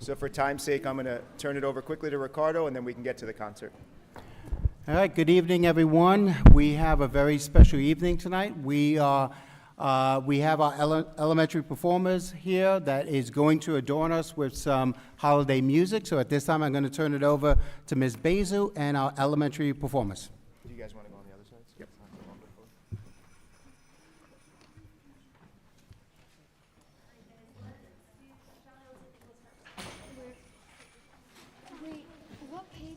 So for time's sake, I'm going to turn it over quickly to Ricardo, and then we can get to the concert. All right, good evening, everyone. We have a very special evening tonight. We have our elementary performers here that is going to adorn us with some holiday music. So at this time, I'm going to turn it over to Ms. Basu and our elementary performers. Do you guys want to go on the other side? Yep. Wait, what page?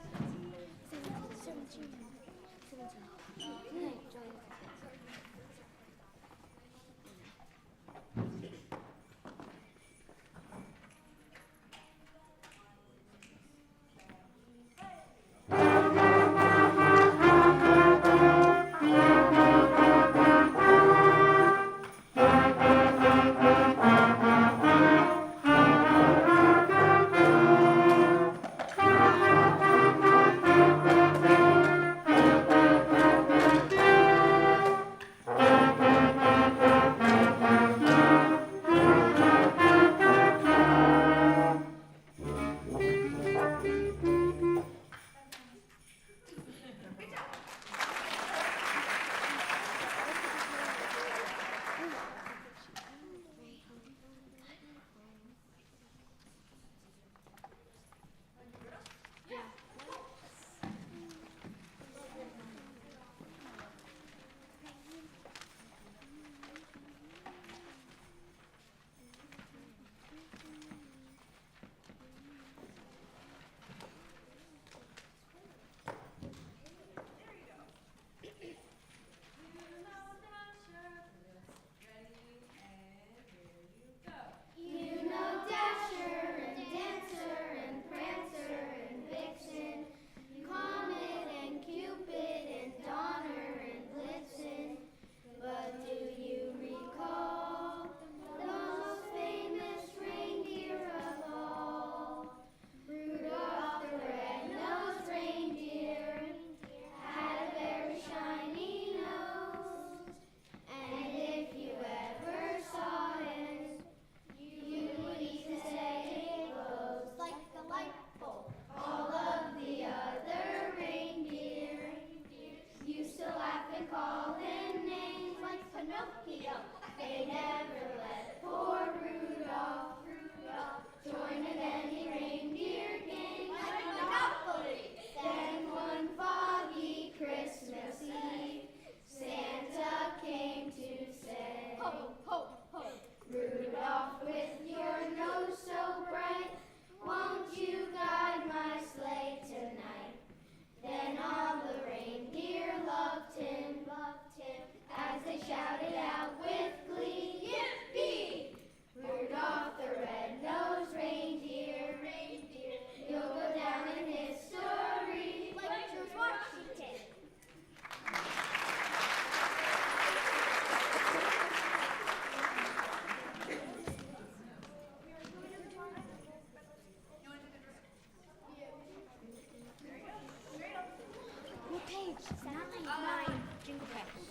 17. Nine. Jingle bells.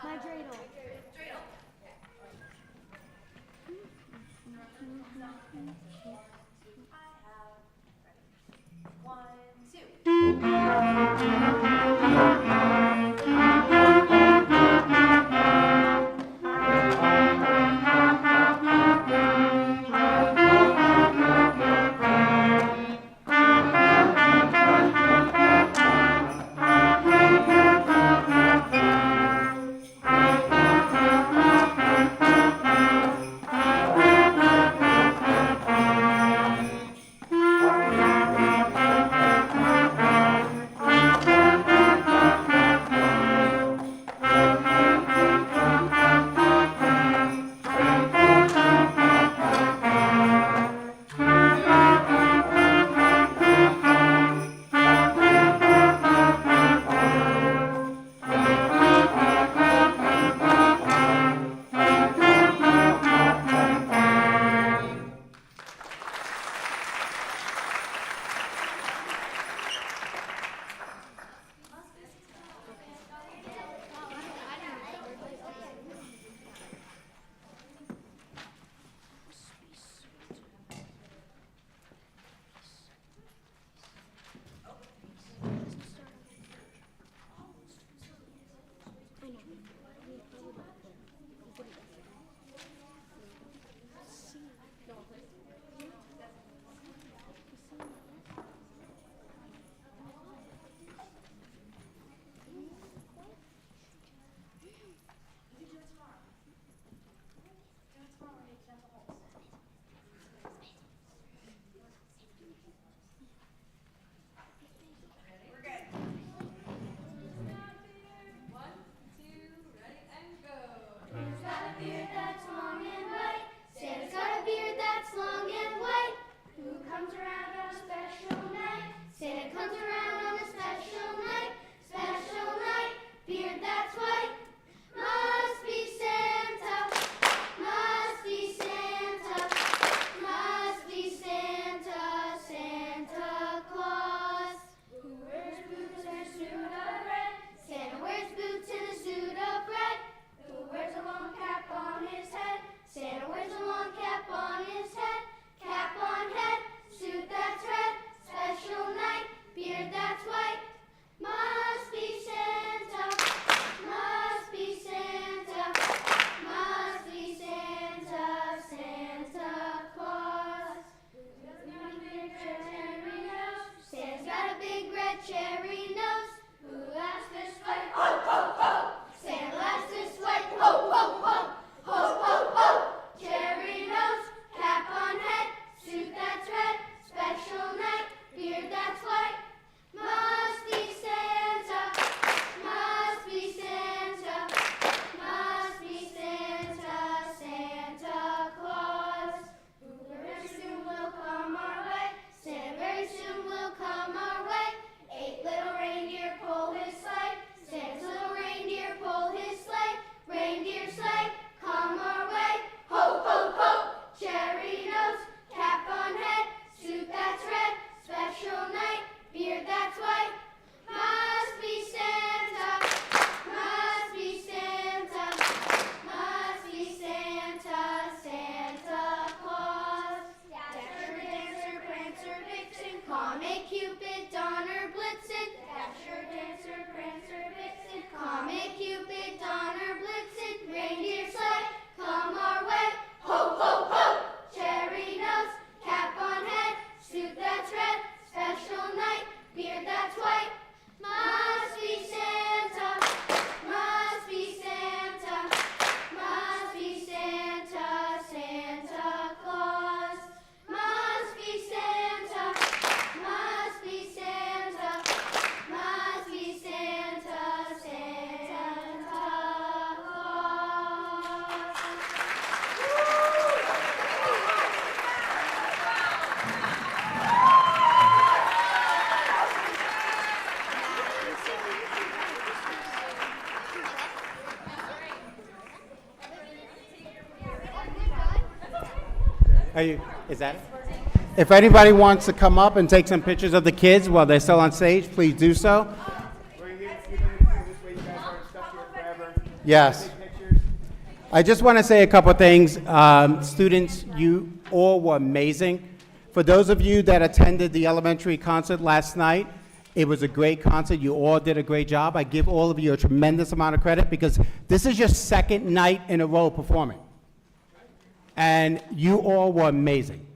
My dreidel. Are you, is that it? If anybody wants to come up and take some pictures of the kids while they're still on stage, please do so. Yes. I just want to say a couple of things. Students, you all were amazing. For those of you that attended the elementary concert last night, it was a great concert. You all did a great job. I give all of you a tremendous amount of credit because this is your second night in a row performing. And you all were amazing.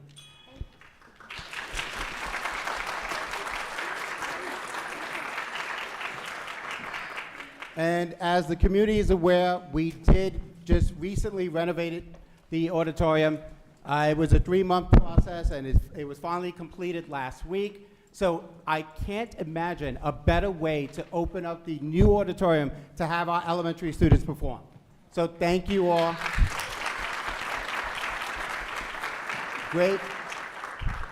And as the community is aware, we did just recently renovated the auditorium. It was a 3-month process, and it was finally completed last week. So I can't imagine a better way to open up the new auditorium to have our elementary students perform. So thank you all.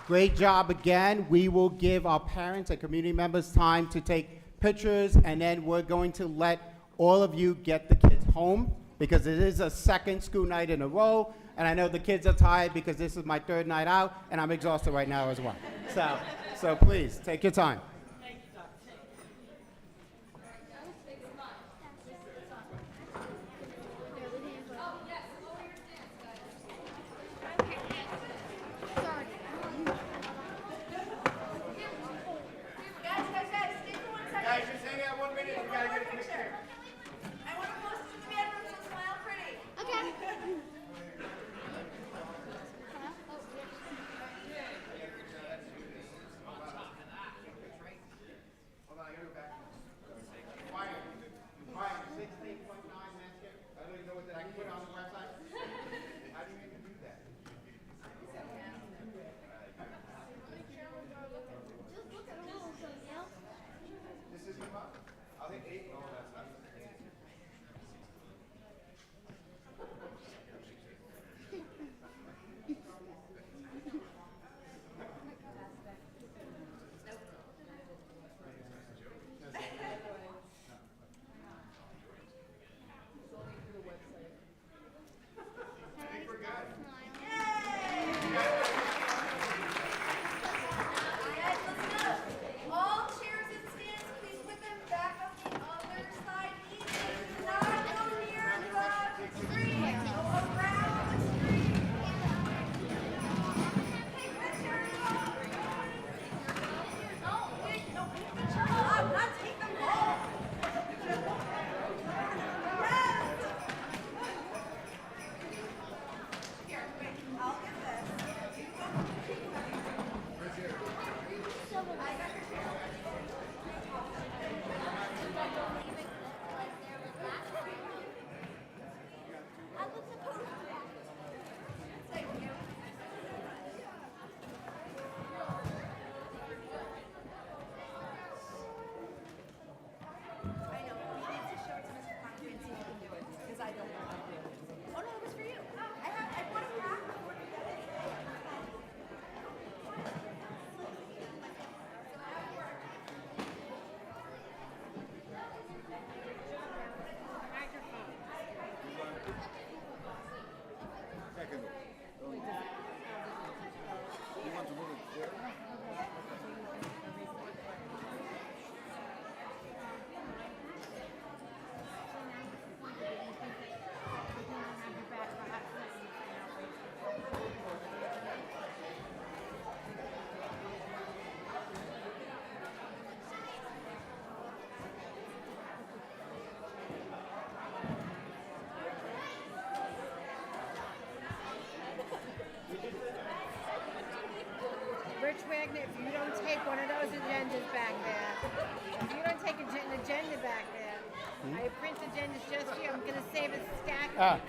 Great job again. We will give our parents and community members time to take pictures, and then we're going to let all of you get the kids home because it is a second school night in a row, and I know the kids are tired because this is my 3rd night out, and I'm exhausted right now as well. So please, take your time. Wagner, if you don't take one of those agendas back there, if you don't take an agenda back there, I print agendas just here. I'm going to save a stack of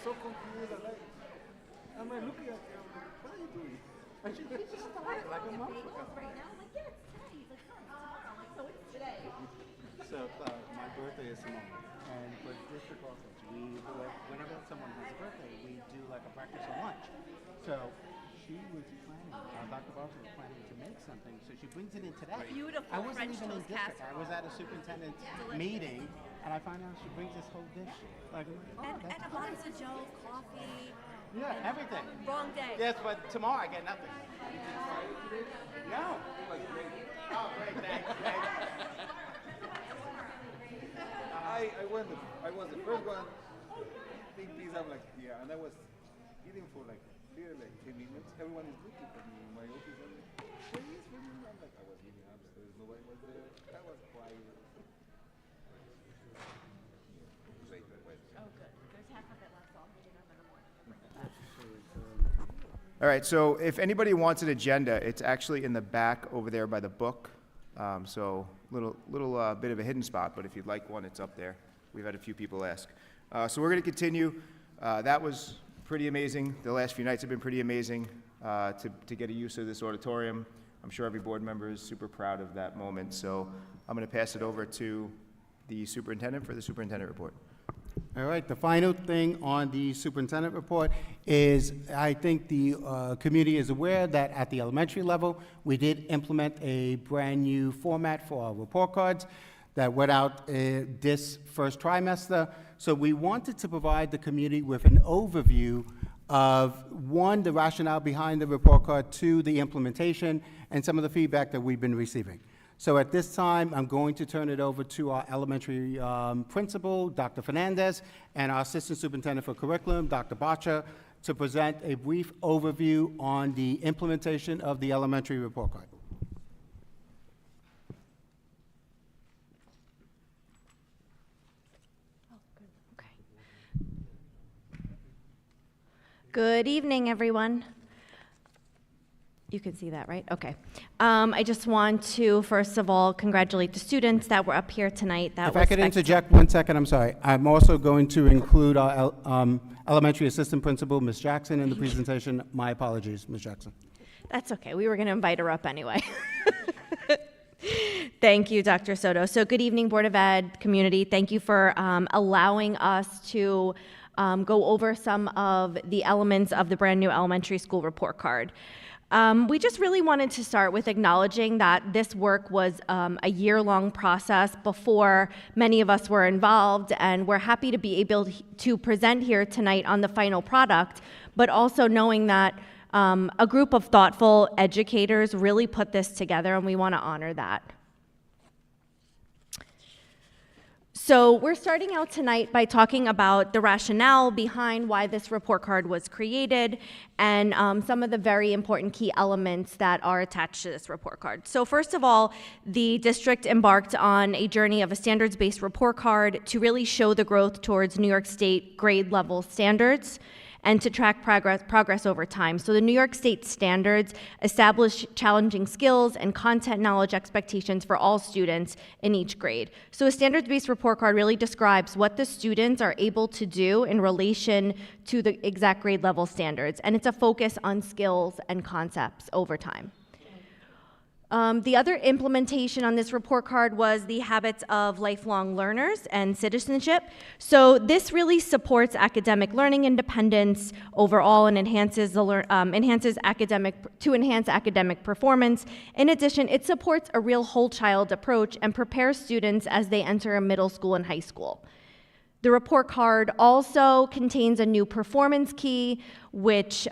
So confused. I'm like looking at him. What are you doing? And she just started like a month ago. Right now, I'm like, yeah, it's today. He's like, no, it's tomorrow. I'm like, no, it's today. So my birthday is tomorrow, and for district office, we do like whenever someone has a birthday, we do like a breakfast or lunch. So she was planning, Dr. Barker was planning to make something, so she brings it in today. Beautiful I wasn't French even in toast district. I casserole. was at a superintendent meeting, and I find out she brings this whole dish. Like, oh, And that's a box of Joe, coffee. yeah, everything. Wrong day. Yes, but tomorrow I get nothing. No. Oh, great, thanks. I was the first one. Big piece. I'm like, yeah, and I was eating for like literally like 10 minutes. Everyone is looking at me in my office. I'm like, where is me? I'm like, I was eating upstairs. Nobody was there. That was quiet. Oh, good. There's half of it left, so I'll make it up in the morning. All right, so if anybody wants an agenda, it's actually in the back over there by the book. So little bit of a hidden spot, but if you'd like one, it's up there. We've had a few people ask. So we're going to continue. That was pretty amazing. The last few nights have been pretty amazing to get a use of this auditorium. I'm sure every board member is super proud of that moment. So I'm going to pass it over to the superintendent for the superintendent report. All right, the final thing on the superintendent report is, I think the community is aware that at the elementary level, we did implement a brand-new format for our report cards that went out this first trimester. So we wanted to provide the community with an overview of, one, the rationale behind the report card, two, the implementation, and some of the feedback that we've been receiving. So at this time, I'm going to turn it over to our elementary principal, Dr. Fernandez, and our assistant superintendent for curriculum, Dr. Bacha, to present a brief overview on the implementation of the elementary report card. Good evening, everyone. You can see that, right? Okay. I just want to, first of all, congratulate the students that were up here tonight. If I could interject 1 second, I'm sorry. I'm also going to include our elementary assistant principal, Ms. Jackson, in the presentation. My apologies, Ms. Jackson. That's okay. We were going to invite her up anyway. Thank you, Dr. Soto. So good evening, Board of Ed community. Thank you for allowing us to go over some of the elements of the brand new elementary school report card. We just really wanted to start with acknowledging that this work was a year-long process before many of us were involved, and we're happy to be able to present here tonight on the final product, but also knowing that a group of thoughtful educators really put this together, and we want to honor that. So we're starting out tonight by talking about the rationale behind why this report card was created and some of the very important key elements that are attached to this report card. So first of all, the district embarked on a journey of a standards-based report card to really show the growth towards New York State grade level standards and to track progress over time. So the New York State standards establish challenging skills and content knowledge expectations for all students in each grade. So a standards-based report card really describes what the students are able to do in relation to the exact grade level standards, and it's a focus on skills and concepts over time. The other implementation on this report card was the habits of lifelong learners and citizenship. So this really supports academic learning independence overall and enhances academic performance. In addition, it supports a real whole child approach and prepares students as they enter middle school and high school. The report card also contains a new performance key, which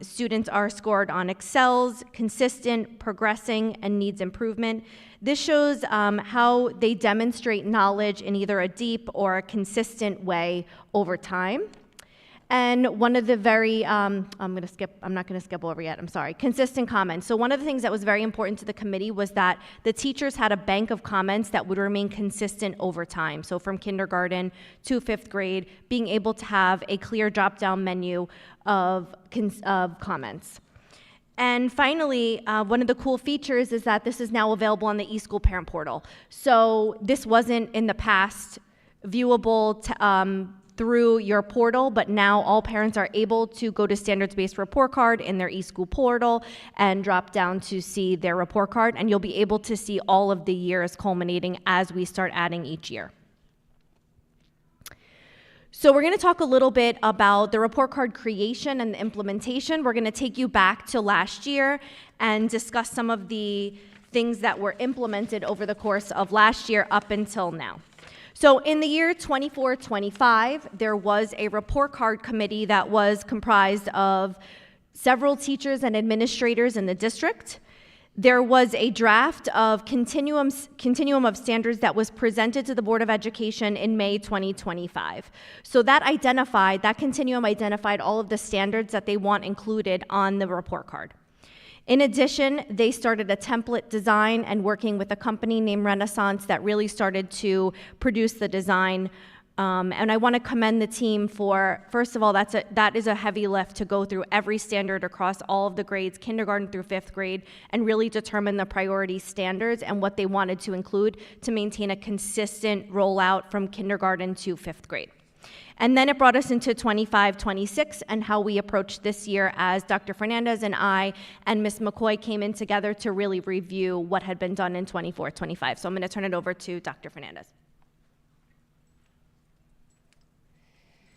students are scored on excels, consistent, progressing, and needs improvement. This shows how they demonstrate knowledge in either a deep or a consistent way over time. And one of the very, I'm not gonna skip over yet, I'm sorry, consistent comments. So one of the things that was very important to the committee was that the teachers had a bank of comments that would remain consistent over time. So from kindergarten to 5th grade, being able to have a clear drop-down menu of comments. And finally, one of the cool features is that this is now available on the eSchool Parent Portal. So this wasn't in the past viewable through your portal, but now all parents are able to go to standards-based report card in their eSchool portal and drop down to see their report card, and you'll be able to see all of the years culminating as we start adding each year. So we're going to talk a little bit about the report card creation and the implementation. We're going to take you back to last year and discuss some of the things that were implemented over the course of last year up until now. So in the year 24-25, there was a report card committee that was comprised of several teachers and administrators in the district. There was a draft of continuum of standards that was presented to the Board of Education in May 2025. So that continuum identified all of the standards that they want included on the report card. In addition, they started a template design and working with a company named Renaissance that really started to produce the design. And I want to commend the team for, first of all, that is a heavy lift to go through every standard across all of the grades, kindergarten through 5th grade, and really determine the priority standards and what they wanted to include to maintain a consistent rollout from kindergarten to 5th grade. And then it brought us into 25-26 and how we approached this year as Dr. Fernandez and I and Ms. McCoy came in together to really review what had been done in 24-25. So I'm going to turn it over to Dr. Fernandez.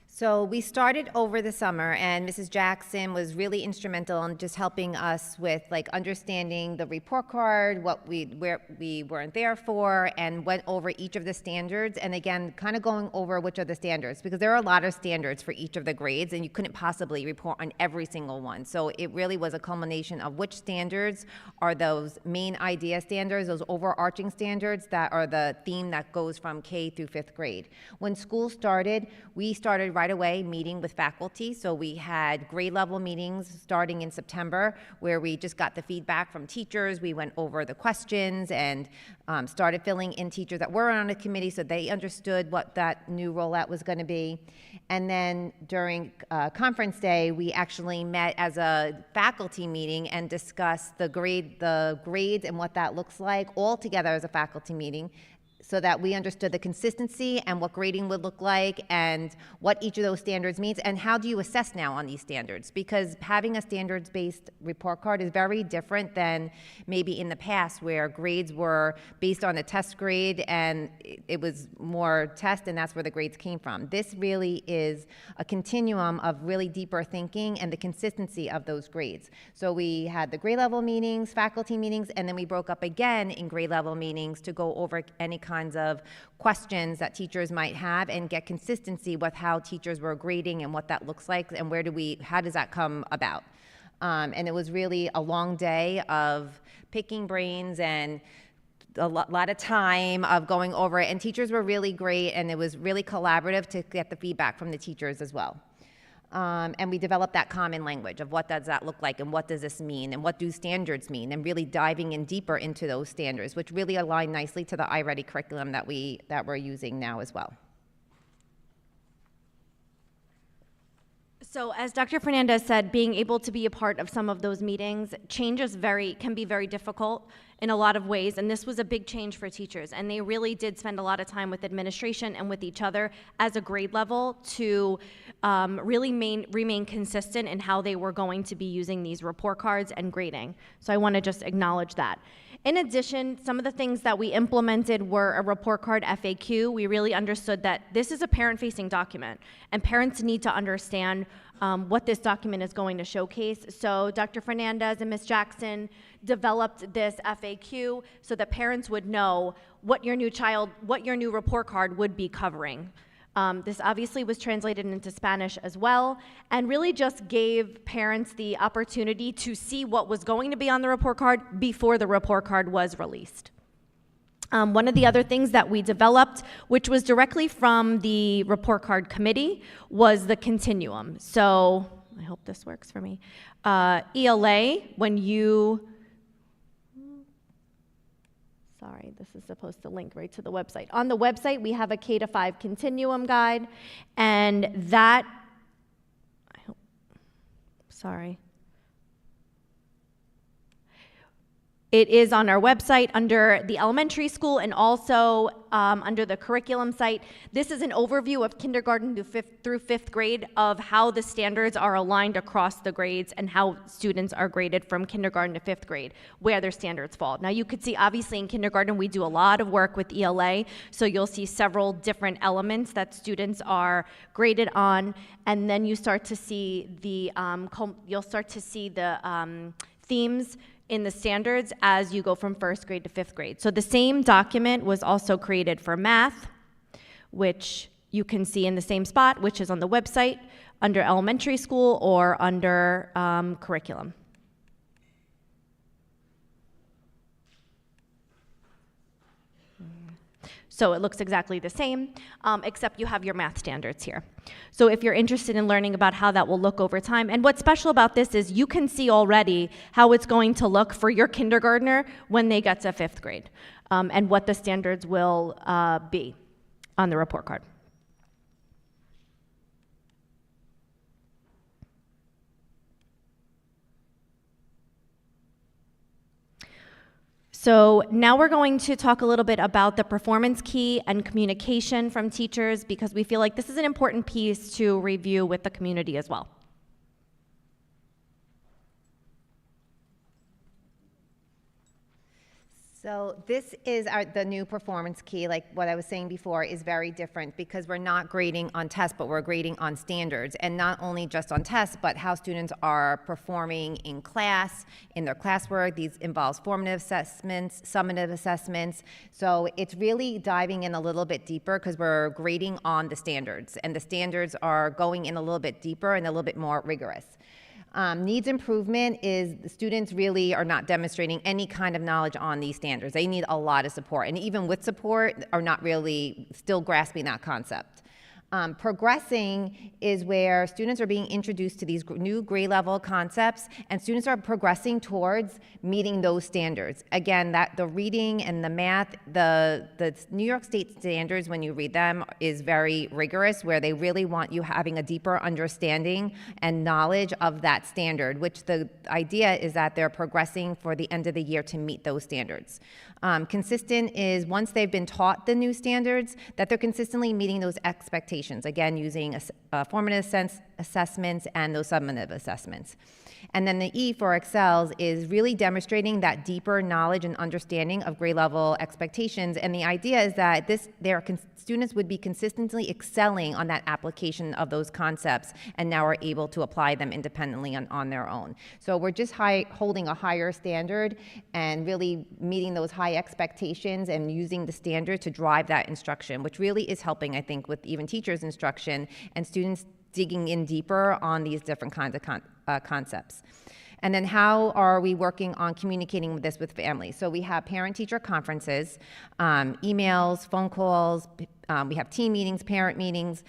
So we started over the summer, and Mrs. Jackson was really instrumental in just helping us with like understanding the report card, where we weren't there for, and went over each of the standards. And again, kind of going over which are the standards, because there are a lot of standards for each of the grades, and you couldn't possibly report on every single one. So it really was a culmination of which standards are those main idea standards, those overarching standards that are the theme that goes from K through 5th grade. When school started, we started right away meeting with faculty. So we had grade level meetings starting in September where we just got the feedback from teachers. We went over the questions and started filling in teachers that were on the committee so they understood what that new rollout was going to be. And then during conference day, we actually met as a faculty meeting and discussed the grades and what that looks like all together as a faculty meeting, so that we understood the consistency and what grading would look like and what each of those standards means and how do you assess now on these standards, because having a standards-based report card is very different than maybe in the past where grades were based on a test grade and it was more test and that's where the grades came from. This really is a continuum of really deeper thinking and the consistency of those grades. So we had the grade level meetings, faculty meetings, and then we broke up again in grade level meetings to go over any kinds of questions that teachers might have and get consistency with how teachers were grading and what that looks like and how does that come about. And it was really a long day of picking brains and a lot of time of going over it, and teachers were really great, and it was really collaborative to get the feedback from the teachers as well. And we developed that common language of what does that look like and what does this mean and what do standards mean, and really diving in deeper into those standards, which really align nicely to the iReady curriculum that we're using now as well. So as Dr. Fernandez said, being able to be a part of some of those meetings, can be very difficult in a lot of ways, and this was a big change for teachers, and they really did spend a lot of time with administration and with each other as a grade level to really remain consistent in how they were going to be using these report cards and grading. So I want to just acknowledge that. In addition, some of the things that we implemented were a report card FAQ. We really understood that this is a parent-facing document, and parents need to understand what this document is going to showcase. So Dr. Fernandez and Ms. Jackson developed this FAQ so that parents would know what your new report card would be covering. This obviously was translated into Spanish as well, and really just gave parents the opportunity to see what was going to be on the report card before the report card was released. One of the other things that we developed, which was directly from the report card committee, was the continuum. So I hope this works for me. ELA, sorry, this is supposed to link right to the website. On the website, we have a K-5 continuum guide, and that, It is on our website under the elementary school and also under the curriculum site. This is an overview of kindergarten through fifth grade of how the standards are aligned across the grades and how students are graded from kindergarten to fifth grade, where their standards fall. Now you could see obviously in kindergarten we do a lot of work with ELA, so you'll see several different elements that students are graded on, and then you start to see the themes in the standards as you go from first grade to fifth grade. So the same document was also created for math, which you can see in the same spot, which is on the website under elementary school or under curriculum. So it looks exactly the same, except you have your math standards here. So if you're interested in learning about how that will look over time, and what's special about this is you can see already how it's going to look for your kindergartner when they get to fifth grade, and what the standards will be on the report card. So now we're going to talk a little bit about the performance key and communication from teachers, because we feel like this is an important piece to review with the community as well. So this is the new performance key. Like what I was saying before, is very different because we're not grading on tests, but we're grading on standards. And not only just on tests, but how students are performing in class, in their classwork. These involves formative assessments, summative assessments. So it's really diving in a little bit deeper because we're grading on the standards. And the standards are going in a little bit deeper and a little bit more rigorous. Needs improvement is the students really are not demonstrating any kind of knowledge on these standards. They need a lot of support, and even with support are not really still grasping that concept. Progressing is where students are being introduced to these new grade level concepts, and students are progressing towards meeting those standards. Again, that the reading and the math, the New York State standards, when you read them, is very rigorous, where they really want you having a deeper understanding and knowledge of that standard, which the idea is that they're progressing for the end of the year to meet those standards. Consistent is once they've been taught the new standards, that they're consistently meeting those expectations, again, using formative assessments and those summative assessments. And then the E for excels is really demonstrating that deeper knowledge and understanding of grade level expectations. And the idea is that students would be consistently excelling on that application of those concepts and now are able to apply them independently on their own. So we're just holding a higher standard and really meeting those high expectations and using the standard to drive that instruction, which really is helping, I think, with even teachers' instruction and students digging in deeper on these different kinds of concepts. And then how are we working on communicating this with families? So we have parent-teacher conferences, emails, phone calls, we have team meetings, parent meetings,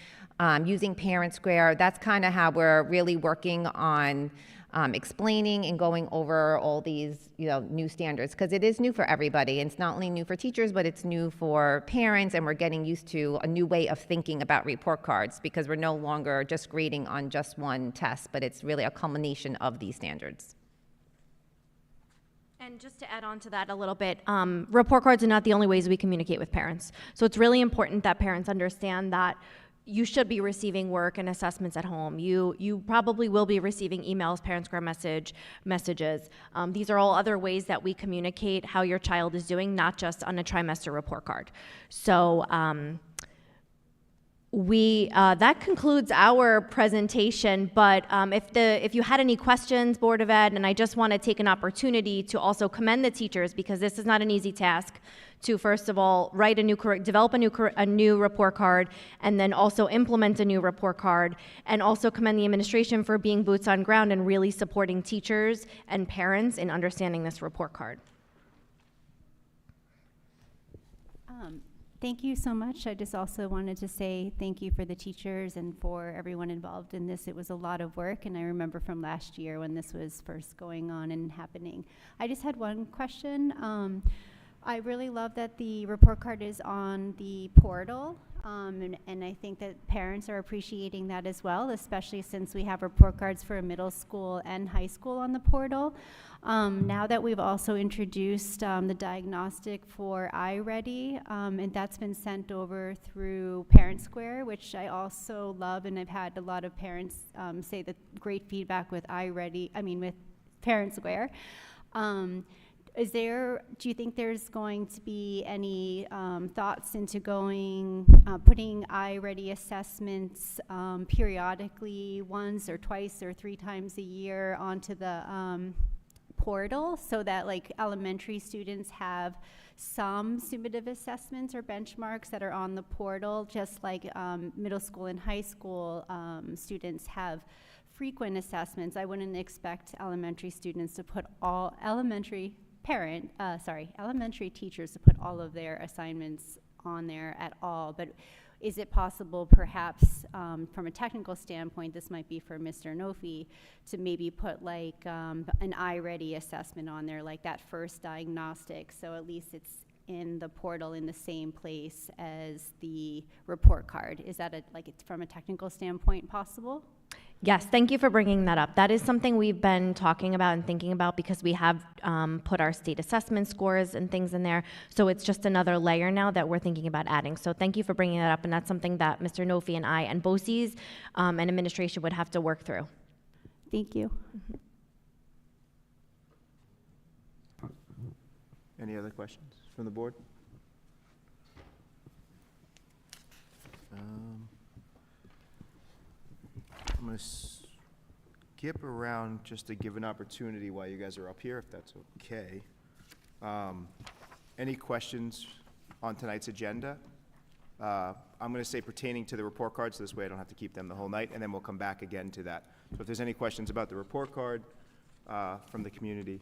using Parent Square. That's kind of how we're really working on explaining and going over all these new standards, because it is new for everybody. And it's not only new for teachers, but it's new for parents, and we're getting used to a new way of thinking about report cards, because we're no longer just grading on just one test, but it's really a culmination of these standards. And just to add on to that a little bit, report cards are not the only ways we communicate with parents. So it's really important that parents understand that you should be receiving work and assessments at home. You probably will be receiving emails, Parent Square messages. These are all other ways that we communicate how your child is doing, not just on a trimester report card. So that concludes our presentation, but if you had any questions, Board of Ed, and I just want to take an opportunity to also commend the teachers, because this is not an easy task to, first of all, develop a new report card, and then also implement a new report card, and also commend the administration for being boots on ground and really supporting teachers and parents in understanding this report card. Thank you so much. I just also wanted to say thank you for the teachers and for everyone involved in this. It was a lot of work, and I remember from last year when this was first going on and happening. I just had one question. I really love that the report card is on the portal, and I think that parents are appreciating that as well, especially since we have report cards for middle school and high school on the portal. Now that we've also introduced the diagnostic for iReady, and that's been sent over through Parent Square, which I also love, and I've had a lot of parents say that great feedback with with Parent Square. Do you think there's going to be any thoughts into putting iReady assessments periodically, once or twice or 3 times a year onto the portal, so that like elementary students have some summative assessments or benchmarks that are on the portal, just like middle school and high school students have frequent assessments? I wouldn't expect elementary students to put elementary teachers to put all of their assignments on there at all, but is it possible perhaps from a technical standpoint, this might be for Mr. Nofi, to maybe put like an iReady assessment on there, like that first diagnostic, so at least it's in the portal in the same place as the report card? Is that from a technical standpoint possible? Yes, thank you for bringing that up. That is something we've been talking about and thinking about, because we have put our state assessment scores and things in there. So it's just another layer now that we're thinking about adding. So thank you for bringing that up, and that's something that Mr. Nofi and I and BOCES and administration would have to work through. Thank you. Any other questions from the board? I'm going to skip around just to give an opportunity while you guys are up here, if that's okay. Any questions on tonight's agenda? I'm going to say pertaining to the report card, so this way I don't have to keep them the whole night, and then we'll come back again to that. So if there's any questions about the report card from the community.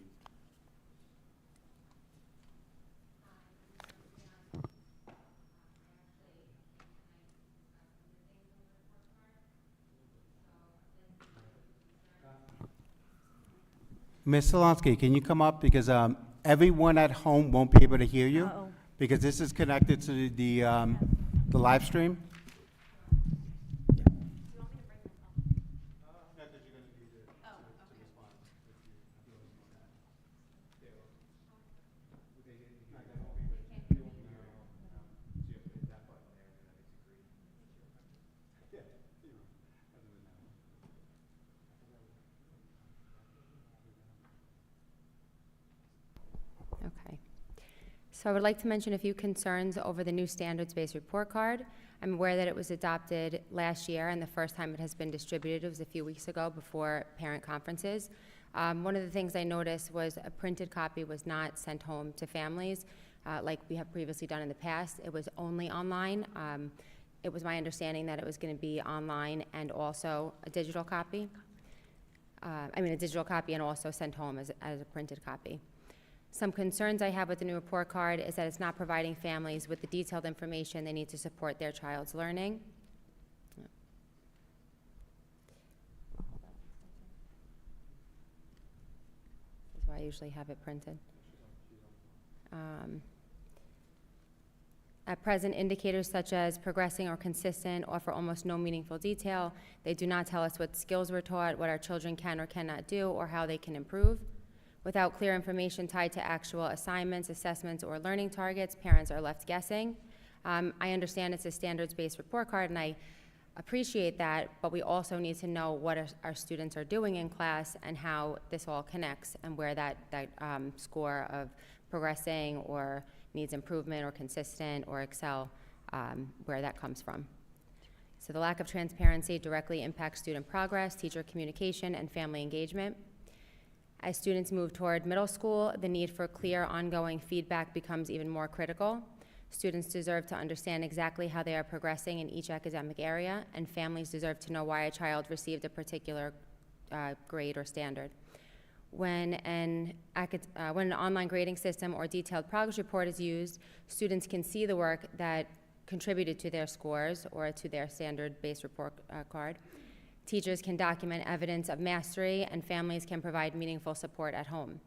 Ms. Solonsky, can you come up, because everyone at home won't be able to hear you, because this is connected to the live stream. Okay. So I would like to mention a few concerns over the new standards-based report card. I'm aware that it was adopted last year, and the first time it has been distributed was a few weeks ago before parent conferences. One of the things I noticed was a printed copy was not sent home to families like we have previously done in the past. It was only online. It was my understanding that it was going to be online and also a digital copy. A digital copy and also sent home as a printed copy. Some concerns I have with the new report card is that it's not providing families with the detailed information they need to support their child's learning. That's why I usually have it printed. At present, indicators such as progressing or consistent offer almost no meaningful detail. They do not tell us what skills we're taught, what our children can or cannot do, or how they can improve. Without clear information tied to actual assignments, assessments, or learning targets, parents are left guessing. I understand it's a standards-based report card, and I appreciate that, but we also need to know what our students are doing in class and how this all connects, and where that score of progressing or needs improvement or consistent or excel, where that comes from. So the lack of transparency directly impacts student progress, teacher communication, and family engagement. As students move toward middle school, the need for clear, ongoing feedback becomes even more critical. Students deserve to understand exactly how they are progressing in each academic area, and families deserve to know why a child received a particular grade or standard. When an online grading system or detailed progress report is used, students can see the work that contributed to their scores or to their standard-based report card. Teachers can document evidence of mastery, and families can provide meaningful support at home.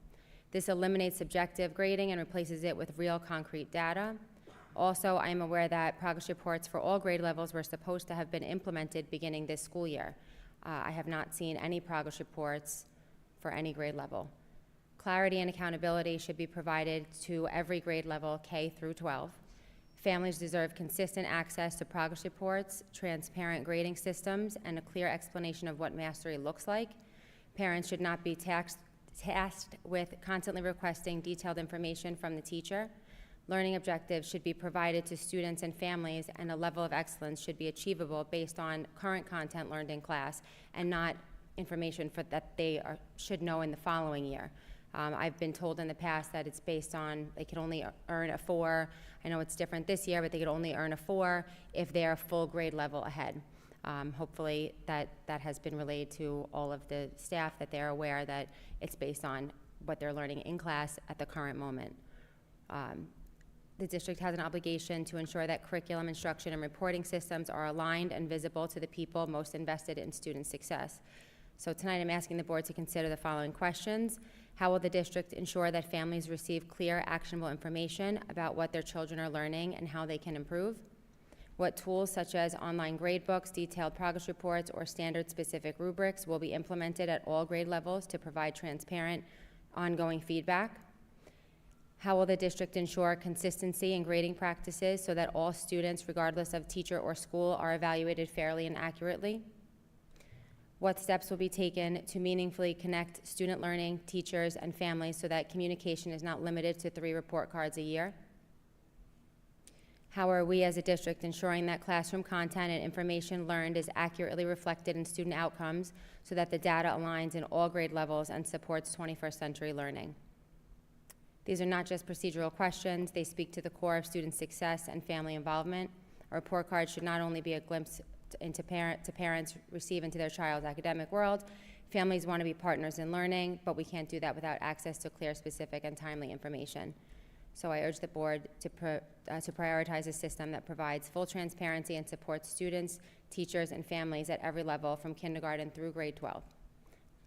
This eliminates subjective grading and replaces it with real concrete data. Also, I am aware that progress reports for all grade levels were supposed to have been implemented beginning this school year. I have not seen any progress reports for any grade level. Clarity and accountability should be provided to every grade level, K through 12. Families deserve consistent access to progress reports, transparent grading systems, and a clear explanation of what mastery looks like. Parents should not be tasked with constantly requesting detailed information from the teacher. Learning objectives should be provided to students and families, and a level of excellence should be achievable based on current content learned in class and not information that they should know in the following year. I've been told in the past that it's based on, they can only earn a 4. I know it's different this year, but they could only earn a 4 if they're a full grade level ahead. Hopefully that has been relayed to all of the staff, that they're aware that it's based on what they're learning in class at the current moment. The district has an obligation to ensure that curriculum, instruction, and reporting systems are aligned and visible to the people most invested in student success. So tonight I'm asking the board to consider the following questions. How will the district ensure that families receive clear, actionable information about what their children are learning and how they can improve? What tools, such as online grade books, detailed progress reports, or standard-specific rubrics, will be implemented at all grade levels to provide transparent, ongoing feedback? How will the district ensure consistency in grading practices so that all students, regardless of teacher or school, are evaluated fairly and accurately? What steps will be taken to meaningfully connect student learning, teachers, and families so that communication is not limited to 3 report cards a year? How are we as a district ensuring that classroom content and information learned is accurately reflected in student outcomes so that the data aligns in all grade levels and supports 21st century learning? These are not just procedural questions, they speak to the core of student success and family involvement. A report card should not only be a glimpse into parents receive into their child's academic world. Families want to be partners in learning, but we can't do that without access to clear, specific, and timely information. So I urge the board to prioritize a system that provides full transparency and supports students, teachers, and families at every level from kindergarten through grade 12.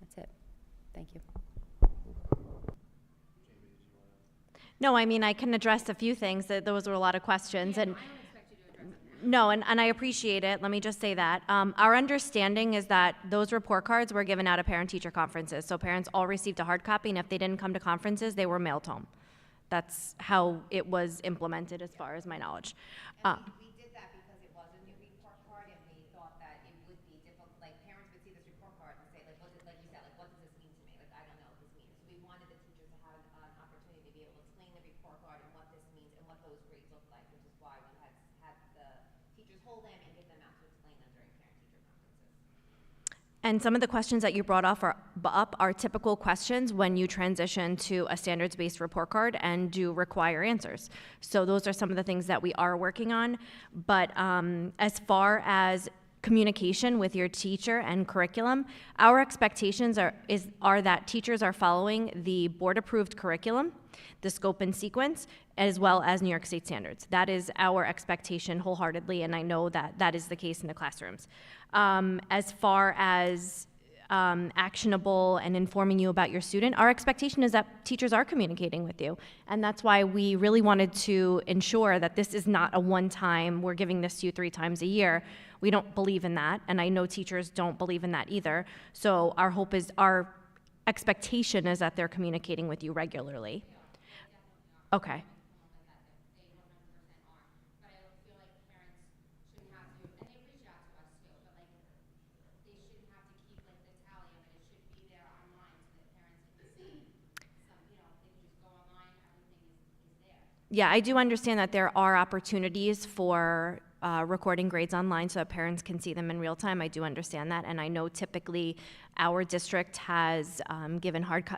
That's it. Thank you. No, I mean, I can address a few things. Those were a lot of questions. And no, and I appreciate it. Let me just say that. Our understanding is that those report cards were given out at parent-teacher conferences. So parents all received a hard copy, and if they didn't come to conferences, they were mailed home. That's how it was implemented, as far as my knowledge. We did that because it was a new report card, and we thought that it would be difficult. Like, parents would see this report card and say, like, what does, like you said, like, what does this mean to me? Like, I don't know what this means. So we wanted the teachers to have an opportunity to be able to explain the report card and what this means and what those grades look like, which is why we had the teachers hold them and give them out to explain them during parent-teacher conferences. And some of the questions that you brought up are typical questions when you transition to a standards-based report card and do require answers. So those are some of the things that we are working on. But as far as communication with your teacher and curriculum, our expectations are that teachers are following the board-approved curriculum, the scope and sequence, as well as New York State standards. That is our expectation wholeheartedly, and I know that that is the case in the classrooms. As far as actionable and informing you about your student, our expectation is that teachers are communicating with you. And that's why we really wanted to ensure that this is not a one-time, we're giving this to you 3 times a year. We don't believe in that, and I know teachers don't believe in that either. So our expectation is that they're communicating with you regularly. Okay. Yeah, I do understand that there are opportunities for recording grades online so that parents can see them in real time. I do understand that, and I know typically our district has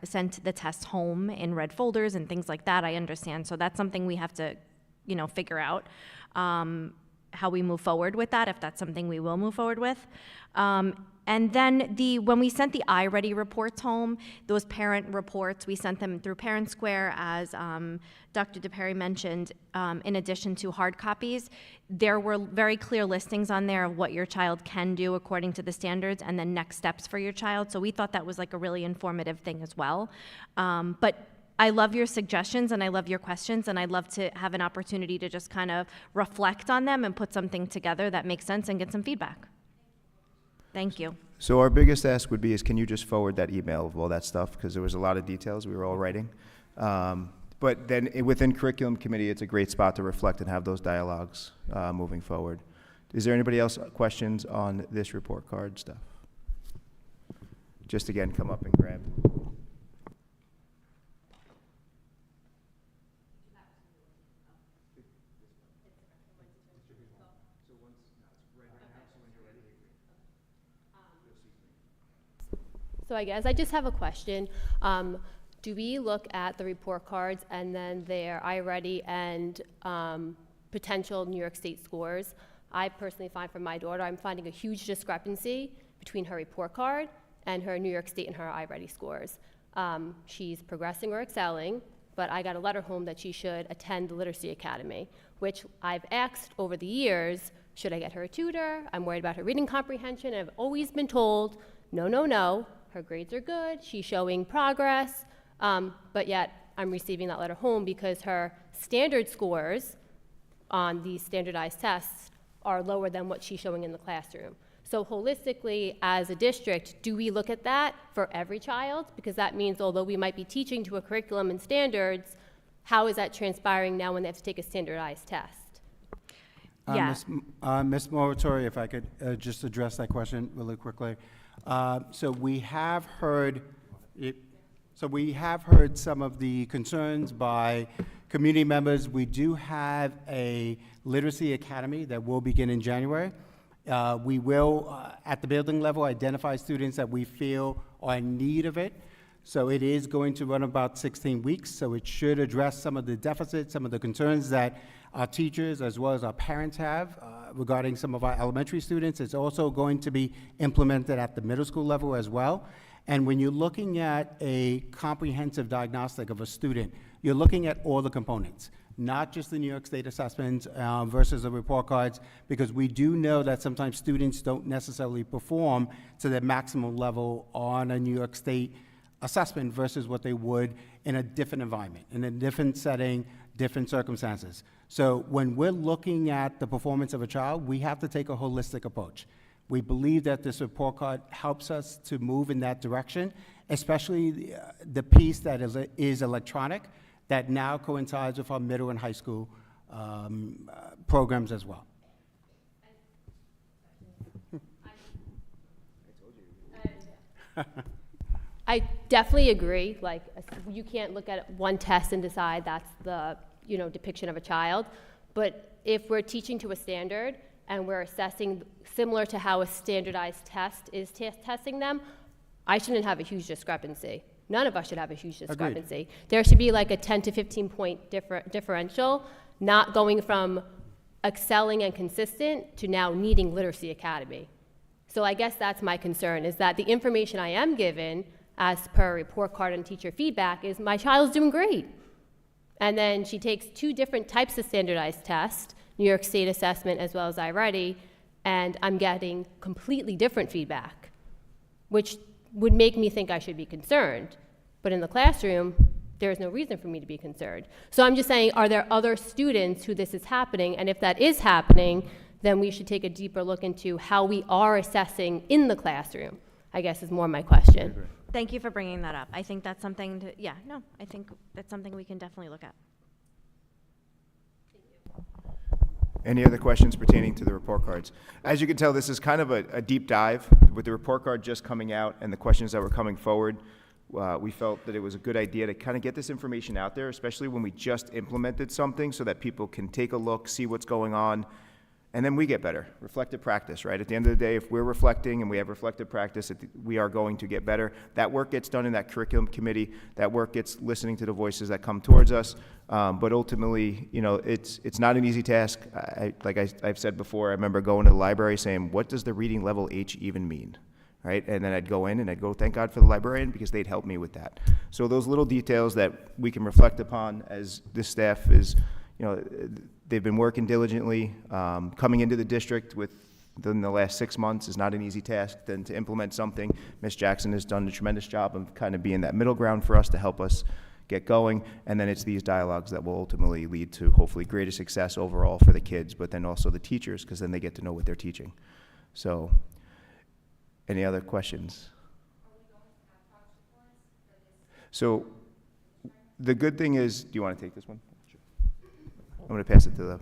sent the tests home in red folders and things like that. I understand, so that's something we have to, figure out how we move forward with that, if that's something we will move forward with. And then when we sent the iReady reports home, those parent reports, we sent them through Parent Square, as Dr. DePerry mentioned, in addition to hard copies. There were very clear listings on there of what your child can do according to the standards and then next steps for your child. So we thought that was like a really informative thing as well. But I love your suggestions and I love your questions, and I'd love to have an opportunity to just kind of reflect on them and put something together that makes sense and get some feedback. Thank you. So our biggest ask would be is, can you just forward that email of all that stuff? Because there was a lot of details we were all writing. But then within curriculum committee, it's a great spot to reflect and have those dialogues moving forward. Is there anybody else questions on this report card stuff? Just again, come up and grab. So I guess I just have a question. Do we look at the report cards and then their iReady and potential New York State scores? I personally find for my daughter, I'm finding a huge discrepancy between her report card and her New York State and her iReady scores. She's progressing or excelling, but I got a letter home that she should attend the Literacy Academy, which I've asked over the years, should I get her a tutor? I'm worried about her reading comprehension, and I've always been told, no, no, no, her grades are good, she's showing progress, but yet I'm receiving that letter home because her standard scores on these standardized tests are lower than what she's showing in the classroom. So holistically, as a district, do we look at that for every child? Because that means although we might be teaching to a curriculum and standards, how is that transpiring now when they have to take a standardized test? Yeah. Ms. Moratori, if I could just address that question really quickly. So we have heard some of the concerns by community members. We do have a literacy academy that will begin in January. We will, at the building level, identify students that we feel are in need of it. So it is going to run about 16 weeks, so it should address some of the deficits, some of the concerns that our teachers as well as our parents have regarding some of our elementary students. It's also going to be implemented at the middle school level as well. And when you're looking at a comprehensive diagnostic of a student, you're looking at all the components, not just the New York State assessments versus the report cards, because we do know that sometimes students don't necessarily perform to their maximum level on a New York State assessment versus what they would in a different environment, in a different setting, different circumstances. So when we're looking at the performance of a child, we have to take a holistic approach. We believe that this report card helps us to move in that direction, especially the piece that is electronic, that now coincides with our middle and high school programs as well. I definitely agree. Like, you can't look at one test and decide that's the, depiction of a child. But if we're teaching to a standard and we're assessing similar to how a standardized test is testing them, I shouldn't have a huge discrepancy. None of us should have a huge discrepancy. Agreed. There should be like a 10 to 15 point differential, not going from excelling and consistent to now needing Literacy Academy. So I guess that's my concern, is that the information I am given as per report card and teacher feedback is my child's doing great. And then she takes 2 different types of standardized tests, New York State assessment as well as iReady, and I'm getting completely different feedback, which would make me think I should be concerned. But in the classroom, there's no reason for me to be concerned. So I'm just saying, are there other students who this is happening? And if that is happening, then we should take a deeper look into how we are assessing in the classroom, I guess is more my question. Thank you for bringing that up. I think that's something I think that's something we can definitely look at. Any other questions pertaining to the report cards? As you can tell, this is kind of a deep dive. With the report card just coming out and the questions that were coming forward, we felt that it was a good idea to kind of get this information out there, especially when we just implemented something, so that people can take a look, see what's going on, and then we get better. Reflective practice, right? At the end of the day, if we're reflecting and we have reflective practice, we are going to get better. That work gets done in that curriculum committee. That work gets listening to the voices that come towards us. But ultimately, it's not an easy task. I've said before, I remember going to the library saying, what does the reading level H even mean? Right? And then I'd go in and I'd go, thank God for the librarian, because they'd help me with that. So those little details that we can reflect upon as this staff is, they've been working diligently. Coming into the district within the last 6 months is not an easy task. Then to implement something, Ms. Jackson has done a tremendous job of kind of being that middle ground for us to help us get going, and then it's these dialogues that will ultimately lead to hopefully greater success overall for the kids, but then also the teachers, because then they get to know what they're teaching. So, any other questions? So, the good thing is, do you want to take this one? Sure. I'm going to pass it to the.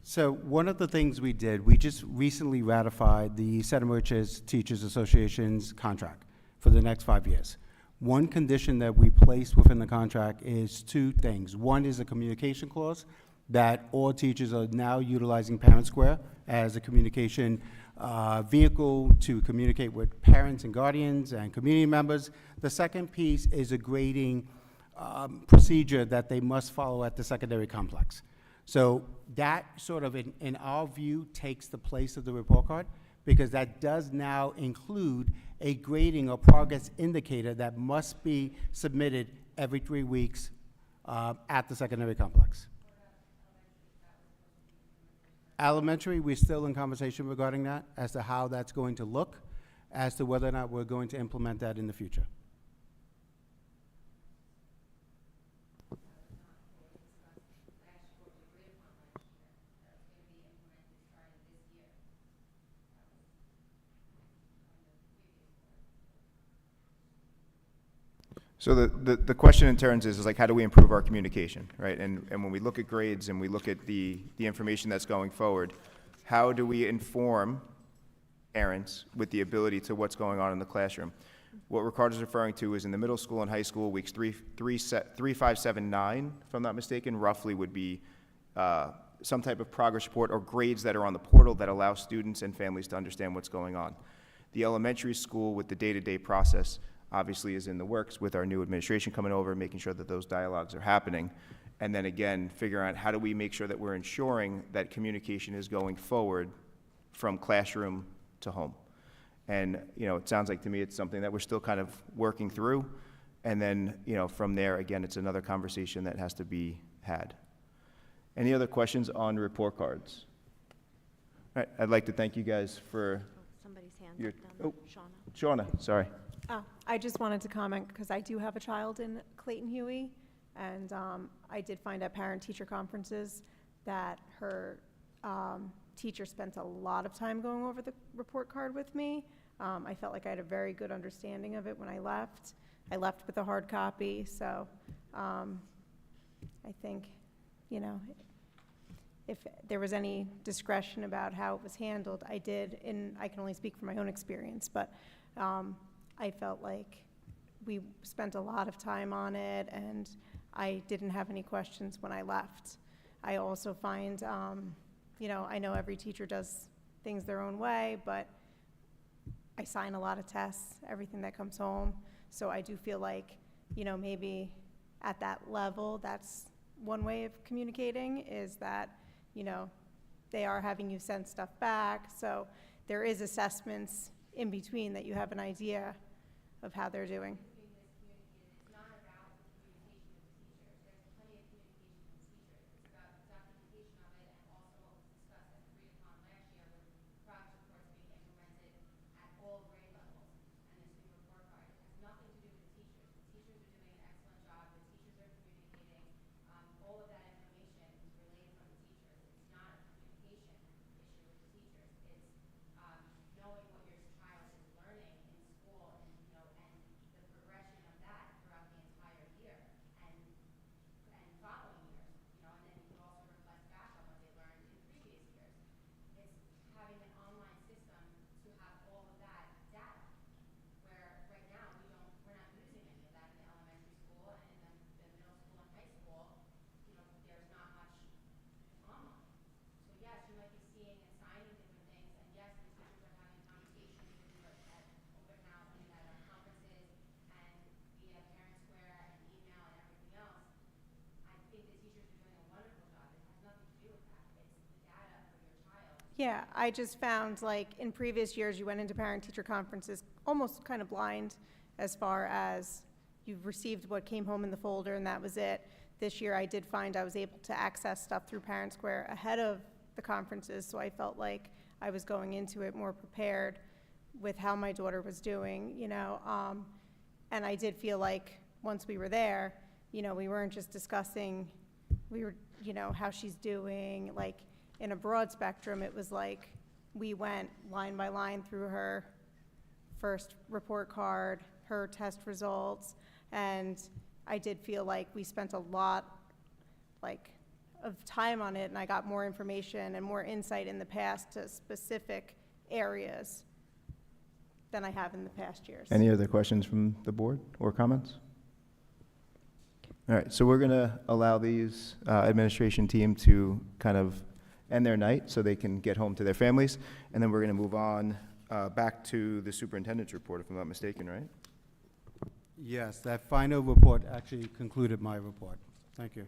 So one of the things we did, we just recently ratified the Center Merchants Teachers Association's contract for the next 5 years. One condition that we placed within the contract is two things. One is a communication clause that all teachers are now utilizing Parent Square as a communication vehicle to communicate with parents and guardians and community members. The second piece is a grading procedure that they must follow at the secondary complex. So that sort of, in our view, takes the place of the report card, because that does now include a grading or progress indicator that must be submitted every 3 weeks at the secondary complex. Elementary, we're still in conversation regarding that as to how that's going to look, as to whether or not we're going to implement that in the future. So the question in turns is like, how do we improve our communication, right? And when we look at grades and we look at the information that's going forward, how do we inform parents with the ability to what's going on in the classroom? What Ricardo's referring to is in the middle school and high school, weeks 3, 5, 7, 9, if I'm not mistaken, roughly would be some type of progress report or grades that are on the portal that allow students and families to understand what's going on. The elementary school with the day-to-day process obviously is in the works with our new administration coming over, making sure that those dialogues are happening. And then again, figure out how do we make sure that we're ensuring that communication is going forward from classroom to home. And, you know, it sounds like to me it's something that we're still kind of working through. And then, you know, from there, again, it's another conversation that has to be had. Any other questions on report cards? All right, I'd like to thank you guys for Somebody's hand your, down oh, there. Shauna. Shauna, sorry. Oh, I just wanted to comment because I do have a child in Clayton Huey, and I did find at parent-teacher conferences that her teacher spent a lot of time going over the report card with me. I felt like I had a very good understanding of it when I left. I left with a hard copy, so I think, you know, if there was any discretion about how it was handled, I did, and I can only speak from my own experience, but I felt like we spent a lot of time on it, and I didn't have any questions when I left. I also find, you know, I know every teacher does things their own way, but I sign a lot of tests, everything that comes home, so I do feel like, you know, maybe at that level, that's one way of communicating, is that, you know, they are having you send stuff back, so there is assessments in between that you have an idea of how they're doing. Yeah, I just found, like, in previous years, you went into parent-teacher conferences almost kind of blind as far as you received what came home in the folder and that was it. This year, I did find I was able to access stuff through Parent Square ahead of the conferences, so I felt like I was going into it more prepared with how my daughter was doing, you know. And I did feel like once we were there, you know, we weren't just discussing, we were, you know, how she's doing, like, in a broad spectrum. It was like, we went line by line through her first report card, her test results, and I did feel like we spent a lot, like, of time on it, and I got more information and more insight in the past to specific areas than I have in the past years. Any other questions from the board or comments? All right, so we're going to allow these administration team to kind of end their night so they can get home to their families, and then we're going to move on back to the superintendent's report, if I'm not mistaken, right? Yes, that final report actually concluded my report. Thank you.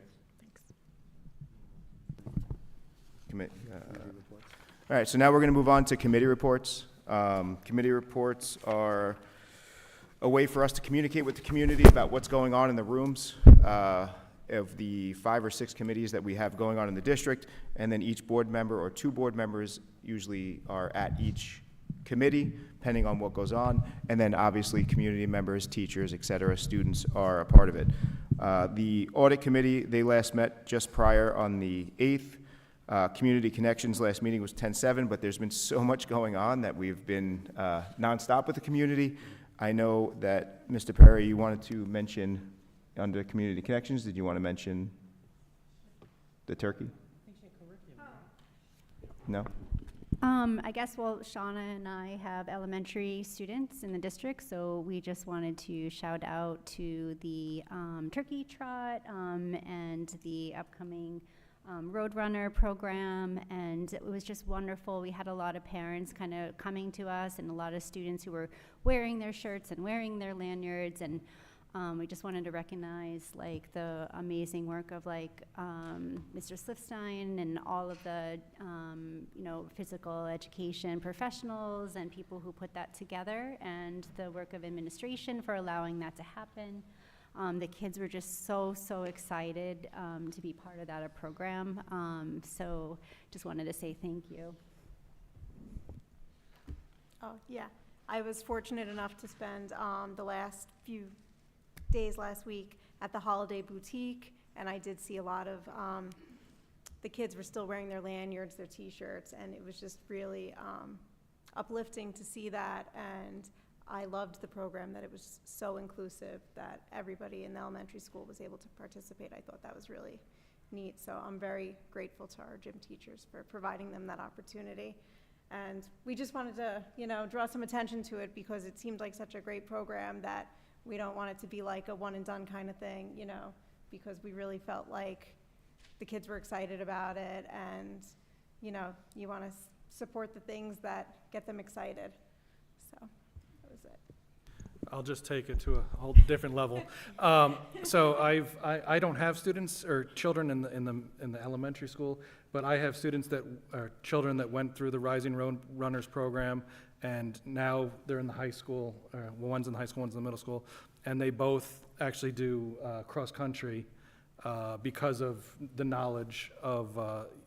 All right, so now we're going to move on to committee reports. Committee reports are a way for us to communicate with the community about what's going on in the rooms of the 5 or 6 committees that we have going on in the district, and then each board member or 2 board members usually are at each committee, depending on what goes on, and then obviously community members, teachers, et cetera, students are a part of it. The audit committee, they last met just prior on the 8th. Community Connections last meeting was 10/7, but there's been so much going on that we've been nonstop with the community. I know that, Mr. Perry, you wanted to mention under Community Connections, did you want to mention the turkey? No? I guess, well, Shauna and I have elementary students in the district, so we just wanted to shout out to the turkey trot and the upcoming Roadrunner program, and it was just wonderful. We had a lot of parents kind of coming to us and a lot of students who were wearing their shirts and wearing their lanyards, and we just wanted to recognize like the amazing work of like Mr. Slifstein and all of the you know, physical education professionals and people who put that together, and the work of administration for allowing that to happen. The kids were just so excited to be part of that program. So just wanted to say thank you. Oh, yeah. I was fortunate enough to spend the last few days last week at the Holiday Boutique, and I did see a lot of, the kids were still wearing their lanyards, their t-shirts, and it was just really uplifting to see that, and I loved the program, that it was so inclusive, that everybody in the elementary school was able to participate. I thought that was really neat, so I'm very grateful to our gym teachers for providing them that opportunity. And we just wanted to, you know, draw some attention to it because it seemed like such a great program that we don't want it to be like a one and done kind of thing, you know, because we really felt like the kids were excited about it, and, you know, you want to support the things that get them excited. So that was it. I'll just take it to a whole different level. So I don't have students or children in the elementary school, but I have students that are children that went through the Rising Runners program, and now they're in the high school. One's in the high school, one's in the middle school, and they both actually do cross country because of the knowledge of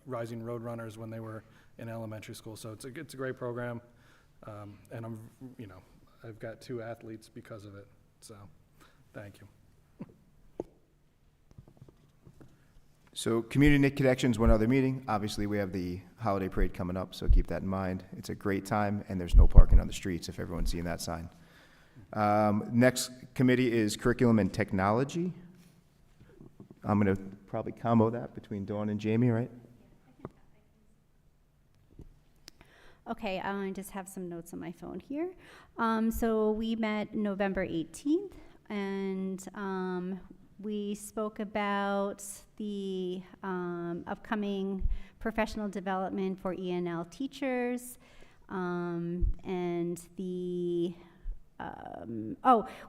Rising Road Runners when they were in elementary school. So it's a great program, and I'm, you know, I've got 2 athletes because of it, so thank you. So Community Connections, one other meeting. Obviously, we have the holiday parade coming up, so keep that in mind. It's a great time, and there's no parking on the streets if everyone's seeing that sign. Next committee is Curriculum and Technology. I'm going to probably combo that between Dawn and Jamie, right? Okay, I just have some notes on my phone here. So we met November 18th, and we spoke about the upcoming professional development for ENL teachers, and the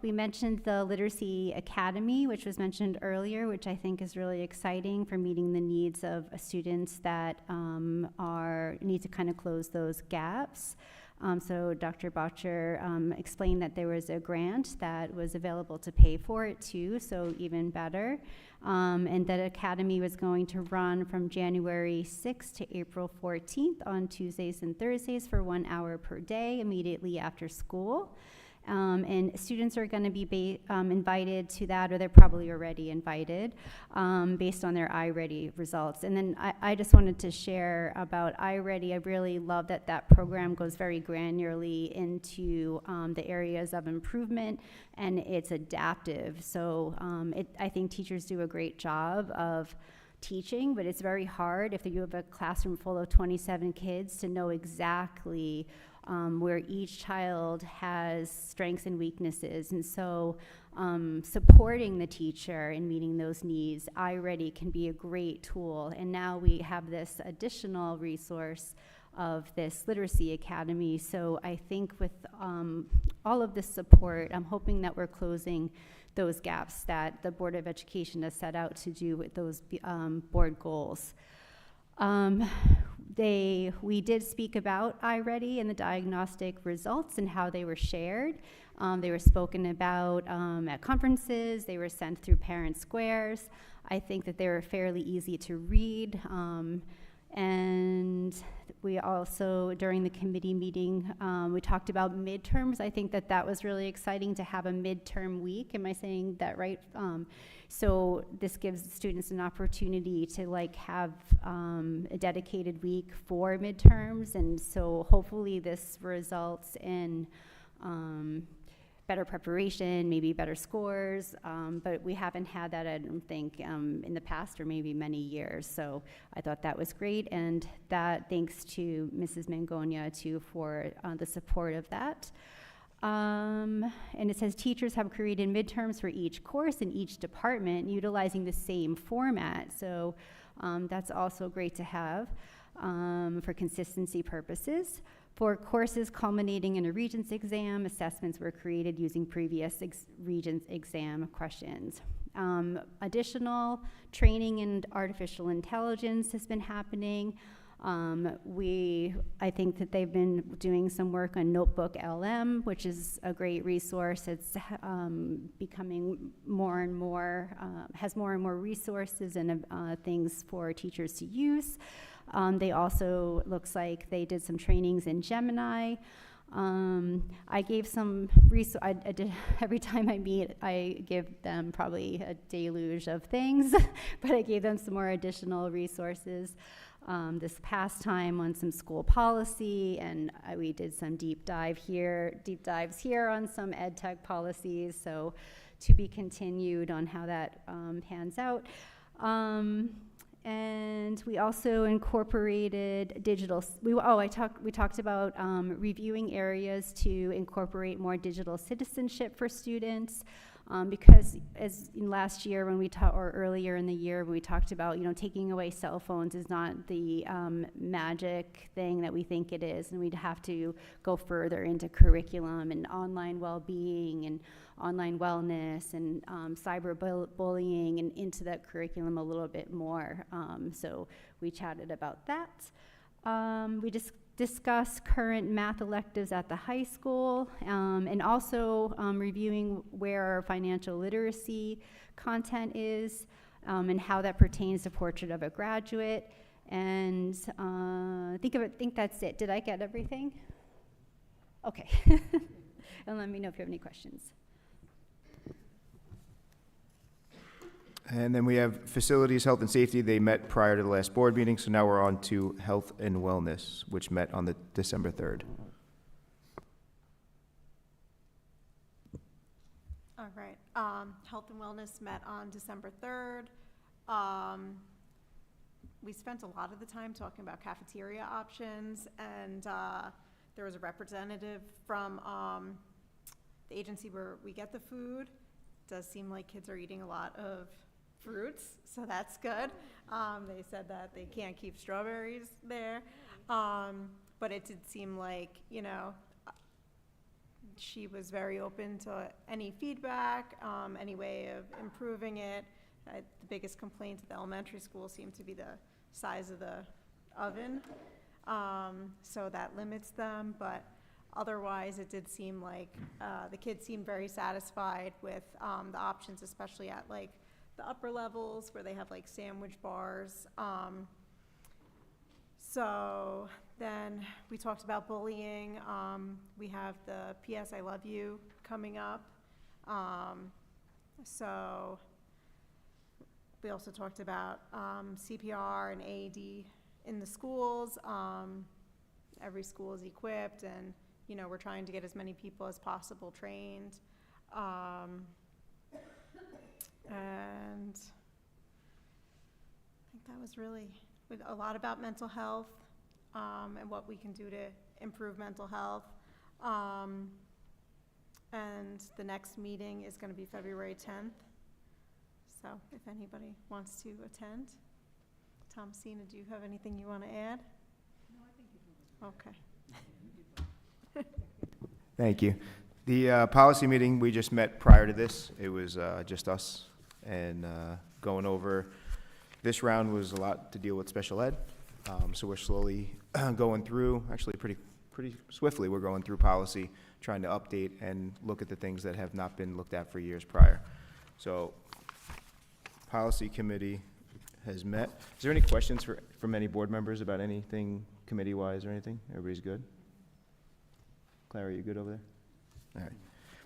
we mentioned the Literacy Academy, which was mentioned earlier, which I think is really exciting for meeting the needs of students that need to kind of close those gaps. So Dr. Botcher explained that there was a grant that was available to pay for it too, so even better. And that Academy was going to run from January 6th to April 14th on Tuesdays and Thursdays for 1 hour per day immediately after school. And students are going to be invited to that, or they're probably already invited, based on their iReady results. And then I just wanted to share about iReady. I really love that that program goes very granularly into the areas of improvement, and it's adaptive. So I think teachers do a great job of teaching, but it's very hard if you have a classroom full of 27 kids to know exactly where each child has strengths and weaknesses. And so supporting the teacher in meeting those needs, iReady can be a great tool. And now we have this additional resource of this literacy academy. So I think with all of this support, I'm hoping that we're closing those gaps that the Board of Education has set out to do with those board goals. We did speak about iReady and the diagnostic results and how they were shared. They were spoken about at conferences. They were sent through parent squares. I think that they were fairly easy to read. And we also, during the committee meeting, we talked about midterms. I think that that was really exciting to have a midterm week. Am I saying that right? So this gives students an opportunity to have a dedicated week for midterms. And so hopefully this results in better preparation, maybe better scores, but we haven't had that, I don't think, in the past or maybe many years. So I thought that was great, and that thanks to Mrs. Mangonia too for the support of that. And it says teachers have created midterms for each course in each department utilizing the same format. So that's also great to have for consistency purposes. For courses culminating in a Regents exam, assessments were created using previous Regents exam questions. Additional training in artificial intelligence has been happening. I think that they've been doing some work on Notebook LM, which is a great resource. It's becoming more and more, has more and more resources and things for teachers to use. They also, looks like they did some trainings in Gemini. I gave some I did, every time I meet, I give them probably a deluge of things, but I gave them some more additional resources this past time on some school policy, and we did some deep dives here on some ed tech policies, so to be continued on how that pans out. And we also incorporated digital, we talked about reviewing areas to incorporate more digital citizenship for students, because as in last year when we talked, or earlier in the year when we talked about, taking away cell phones is not the magic thing that we think it is, and we'd have to go further into curriculum and online well-being and online wellness and cyberbullying and into that curriculum a little bit more. So we chatted about that. We just discussed current math electives at the high school, and also reviewing where our financial literacy content is, and how that pertains to Portrait of a Graduate. And I think that's it. Did I get everything? Okay. And let me know if you have any questions. And then we have facilities, health and safety. They met prior to the last board meeting, so now we're on to health and wellness, which met on the December 3rd. All right. Health and wellness met on December 3rd. We spent a lot of the time talking about cafeteria options, and there was a representative from the agency where we get the food. It does seem like kids are eating a lot of fruits, so that's good. They said that they can't keep strawberries there, but it did seem like, she was very open to any feedback, any way of improving it. The biggest complaint at the elementary school seemed to be the size of the oven, so that limits them, but otherwise, it did seem like the kids seemed very satisfied with the options, especially at like the upper levels where they have like sandwich bars. So then we talked about bullying. We have the PS I Love You coming up. So we also talked about CPR and AED in the schools. Every school is equipped, and you know, we're trying to get as many people as possible trained. And I think that was really a lot about mental health, and what we can do to improve mental health. And the next meeting is going to be February 10th. So if anybody wants to attend. Thomasina, do you have anything you want to add? No, I think you covered. Okay. Thank you. The policy meeting, we just met prior to this. It was just us, and going over, this round was a lot to deal with special ed. So we're slowly going through, actually pretty swiftly, we're going through policy, trying to update and look at the things that have not been looked at for years prior. So policy committee has met. Is there any questions from any board members about anything committee-wise or anything? Everybody's good? Clara, you good over there? All right.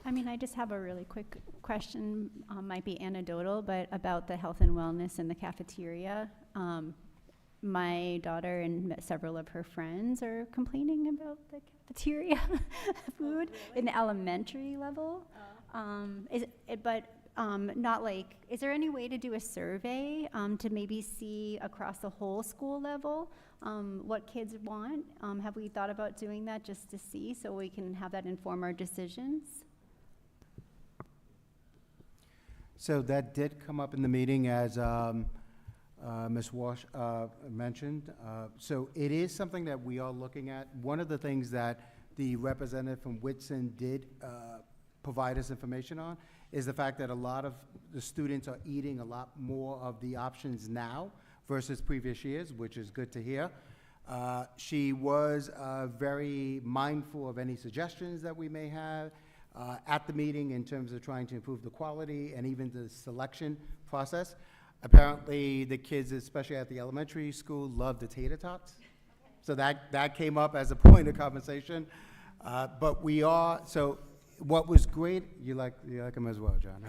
I mean, I just have a really quick question, might be anecdotal, but about the health and wellness in the cafeteria. My daughter and several of her friends are complaining about the cafeteria food in the elementary level. Not like, is there any way to do a survey to maybe see across the whole school level what kids want? Have we thought about doing that just to see so we can have that inform our decisions? So that did come up in the meeting as Ms. Walsh mentioned. So it is something that we are looking at. One of the things that the representative from Whitson did provide us information on is the fact that a lot of the students are eating a lot more of the options now versus previous years, which is good to hear. She was very mindful of any suggestions that we may have at the meeting in terms of trying to improve the quality and even the selection process. Apparently, the kids, especially at the elementary school, love the tater tots. So that came up as a point of conversation. But we are, so what was great, you like them as well, John.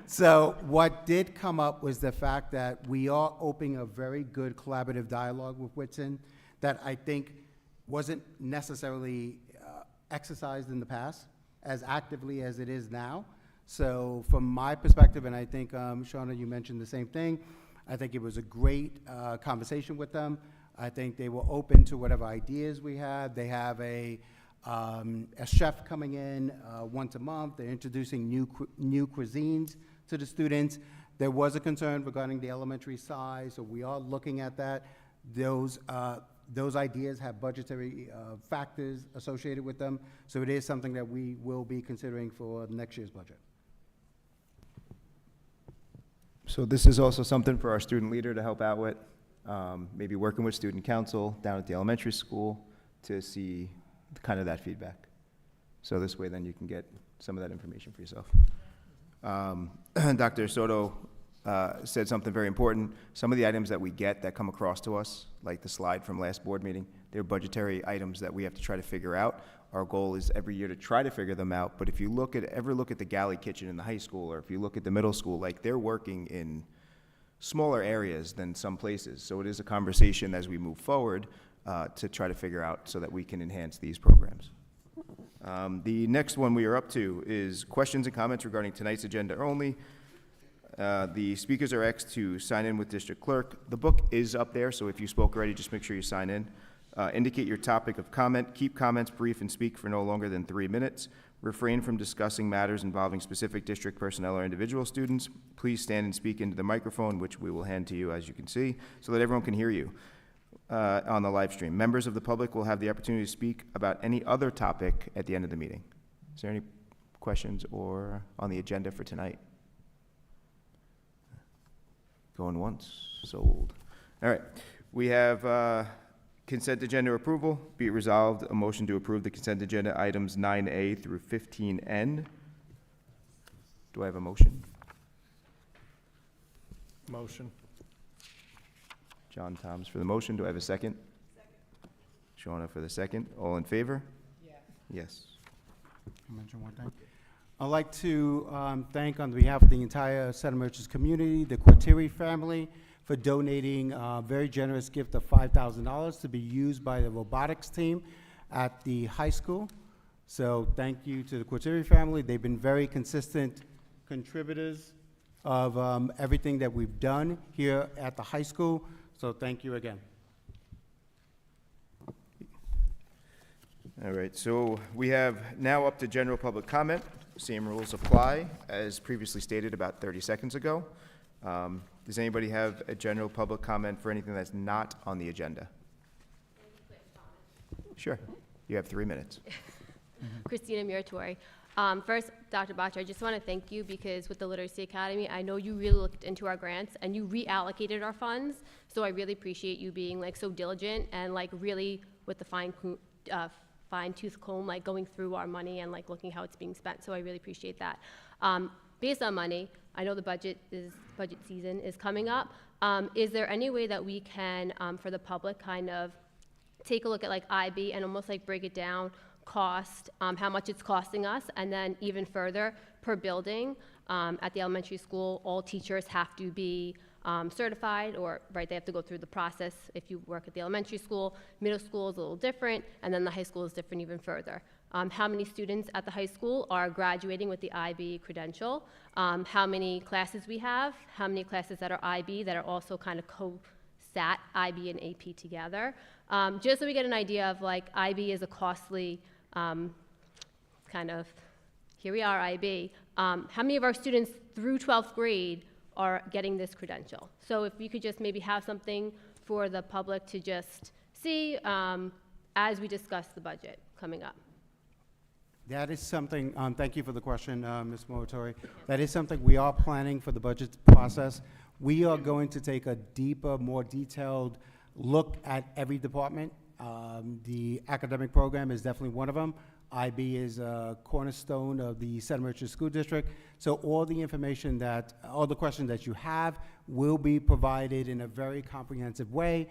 So what did come up was the fact that we are opening a very good collaborative dialogue with Whitson that I think wasn't necessarily exercised in the past as actively as it is now. So from my perspective, and I think, Shauna, you mentioned the same thing, I think it was a great conversation with them. I think they were open to whatever ideas we had. They have a chef coming in once a month. They're introducing new cuisines to the students. There was a concern regarding the elementary size, so we are looking at that. Those ideas have budgetary factors associated with them, so it is something that we will be considering for next year's budget. So this is also something for our student leader to help out with, maybe working with student council down at the elementary school to see kind of that feedback. So this way then you can get some of that information for yourself. Dr. Soto said something very important. Some of the items that we get that come across to us, like the slide from last board meeting, they're budgetary items that we have to try to figure out. Our goal is every year to try to figure them out, but if you ever look at the galley kitchen in the high school, or if you look at the middle school, like they're working in smaller areas than some places. So it is a conversation as we move forward to try to figure out so that we can enhance these programs. The next one we are up to is questions and comments regarding tonight's agenda only. The speakers are asked to sign in with district clerk. The book is up there, so if you spoke already, just make sure you sign in. Indicate your topic of comment. Keep comments brief and speak for no longer than 3 minutes. Refrain from discussing matters involving specific district personnel or individual students. Please stand and speak into the microphone, which we will hand to you, as you can see, so that everyone can hear you on the live stream. Members of the public will have the opportunity to speak about any other topic at the end of the meeting. Is there any questions or on the agenda for tonight? Going once, sold. All right, we have Consent agenda approval. Be it resolved, a motion to approve the consent agenda items 9A through 15N. Do I have a motion? Motion. John Toms for the motion. Do I have a second? Second. Shawna for the second. All in favor? Yes. Yes. I'll mention one thing. I'd like to thank, on behalf of the entire Center Merchants community, the Quartieri family for donating a very generous gift of $5,000 to be used by the robotics team at the high school. So thank you to the Quartieri family. They've been very consistent contributors of everything that we've done here at the high school. So thank you again. All right, so we have now up to general public comment. Same rules apply as previously stated about 30 seconds ago. Does anybody have a general public comment for anything that's not on the agenda? Sure. You have 3 minutes. Christina Muratori. First, Dr. Baccia, I just want to thank you because with the Literacy Academy, I know you really looked into our grants and you reallocated our funds. So I really appreciate you being like so diligent and like really with the fine-tooth comb, like going through our money and like looking how it's being spent. So I really appreciate that. Based on money, I know the budget season is coming up. Is there any way that we can, for the public, kind of take a look at like IB and almost like break it down, cost, how much it's costing us, and then even further per building at the elementary school, all teachers have to be certified, or right, they have to go through the process. If you work at the elementary school, middle school is a little different, and then the high school is different even further. How many students at the high school are graduating with the IB credential? How many classes we have? How many classes that are IB that are also kind of co-sat IB and AP together? Just so we get an idea of like IB is a costly kind of, here we are IB. How many of our students through 12th grade are getting this credential? So if you could just maybe have something for the public to just see as we discuss the budget coming up. That is something, thank you for the question, Ms. Moratori. That is something we are planning for the budget process. We are going to take a deeper, more detailed look at every department. The academic program is definitely one of them. IB is a cornerstone of the Center Merchants School District. So all the information all the questions that you have will be provided in a very comprehensive way.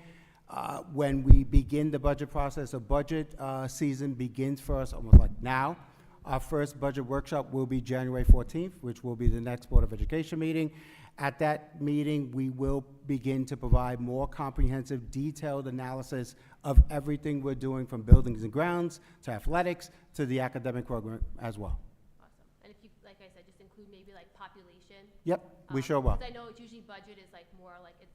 When we begin the budget process, a budget season begins for us almost like now. Our first budget workshop will be January 14th, which will be the next Board of Education meeting. At that meeting, we will begin to provide more comprehensive, detailed analysis of everything we're doing from buildings and grounds to athletics to the academic program as well. Awesome. And if you, like I said, just include maybe like population. Yep, we sure will. Because I know it's usually budget is like more like it